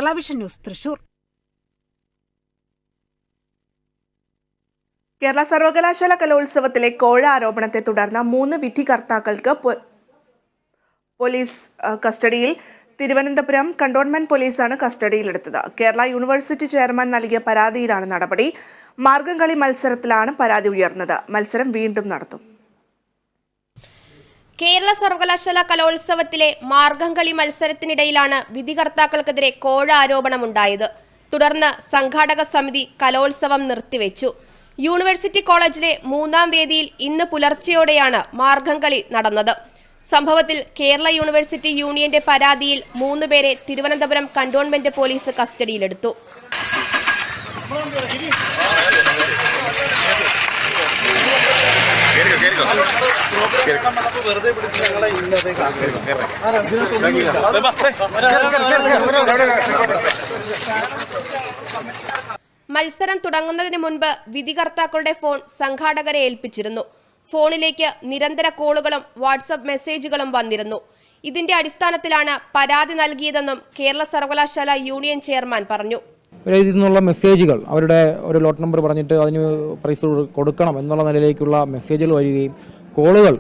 Kerala vision news Thrissur. Kerala സർവകലാശാല കലോത്സവത്തിലെ കോഴ ആരോപണത്തെ തുടർന്ന് 3 വിധികർത്താക്കൾക്ക് പോലീസ് കസ്റ്റഡിയിൽ. തിരുവനന്തപുരം കന്റോൺമെന്റ് പോലീസാണ് കസ്റ്റഡിയിലെടുത്തത്. കേരള യൂണിവേഴ്സിറ്റി ചെയർമാൻ നൽകിയ പരാതിയിലാണ് നടപടി. മാർഗംകളി മത്സരത്തിലാണ് പരാതി ഉയർന്നത്. മത്സരം വീണ്ടും നടത്തും. കേരള സർവകലാശാല കലോത്സവത്തിലെ മാർഗംകളി മത്സരത്തിനിടയിലാണ് വിധികർത്താക്കൾക്കെതിരെ കോഴ ആരോപണമുണ്ടായത്. തുടർന്ന് സംഘാടക സമിതി കലോത്സവം നിർത്തിവെച്ചു. യൂണിവേഴ്സിറ്റി കോളേജിലെ 3ാം വേദിയിൽ ഇന്ന് പുലർച്ചെയോടെയാണ് മാർഗംകളി നടന്നത്. സംഭവത്തിൽ കേരള യൂണിവേഴ്സിറ്റി യൂണിയന്റെ പരാതിയിൽ 3 പേരെ തിരുവനന്തപുരം കന്റോൺമെന്റ് പോലീസ് കസ്റ്റഡിയിലെടുത്തു. മത്സരം തുടങ്ങുന്നതിന് മുൻപ് വിധികർത്താക്കളുടെ ഫോൺ സംഘാടകരെ ഏൽപ്പിച്ചിരുന്നു. ഫോണിലേക്ക് നിരന്തര കോളുകളും വാട്സപ്പ് മെസ്സേജുകളും വന്നിരുന്നു. ഇതിന്റെ അടിസ്ഥാനത്തിലാണ് പരാതി നൽകിയതെന്നും കേരള സർവകലാശാല യൂണിയൻ ചെയർമാൻ പറഞ്ഞു. ഇതിൽ നിന്നുള്ള മെസ്സേജുകൾ അവരുടെ ഒരു ലോട്ട് നമ്പർ പറഞ്ഞിട്ട് അതിന് പ്രൈസ് കൊടുക്കണം എന്നുള്ള നിലയിലേക്കുള്ള മെസ്സേജുകൾ വരികയും കോളുകൾ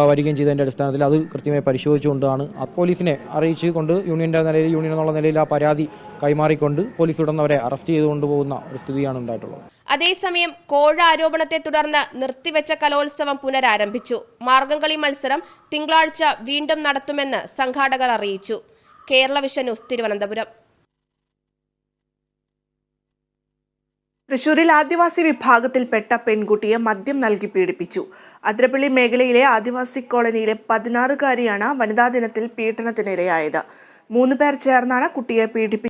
വരികയും ചെയ്തതിൻ്റെ അടിസ്ഥാനത്തിൽ അത് കൃത്യമായി പരിശോധിച്ചുകൊണ്ടാണ് പോലീസിനെ അറിയിച്ചുകൊണ്ട് യൂണിയൻ എന്നുള്ള നിലയിൽ ആ പരാതി കൈമാറിക്കൊണ്ട് പോലീസ് ഉടനവരെ അറസ്റ്റ് ചെയ്തുകൊണ്ട് പോകുന്ന ഒരു സ്ഥിതിയാണ് ഉണ്ടായിട്ടുള്ളത്. അതേസമയം കോഴ ആരോപണത്തെ തുടർന്ന് നിർത്തിവെച്ച കലോത്സവം പുനരാരംഭിച്ചു. മാർഗംകളി മത്സരം തിങ്കളാഴ്ച വീണ്ടും നടത്തുമെന്ന് സംഘാടകർ അറിയിച്ചു. Kerala vision news Thiruvananthapuram. തൃശൂരിൽ ആദിവാസി വിഭാഗത്തിൽപ്പെട്ട പെൺകുട്ടിയെ മദ്യം നൽകി പീഡിപ്പിച്ചു. അതിരപ്പള്ളി മേഖലയിലെ ആദിവാസി കോളനിയിലെ 16-കാരിയാണ് വനിതാ ദിനത്തിൽ പീഡനത്തിനിരയായത്. 3 പേർ ചേർന്നാണ് കുട്ടിയെ പീഡിപ്പിച്ചത്.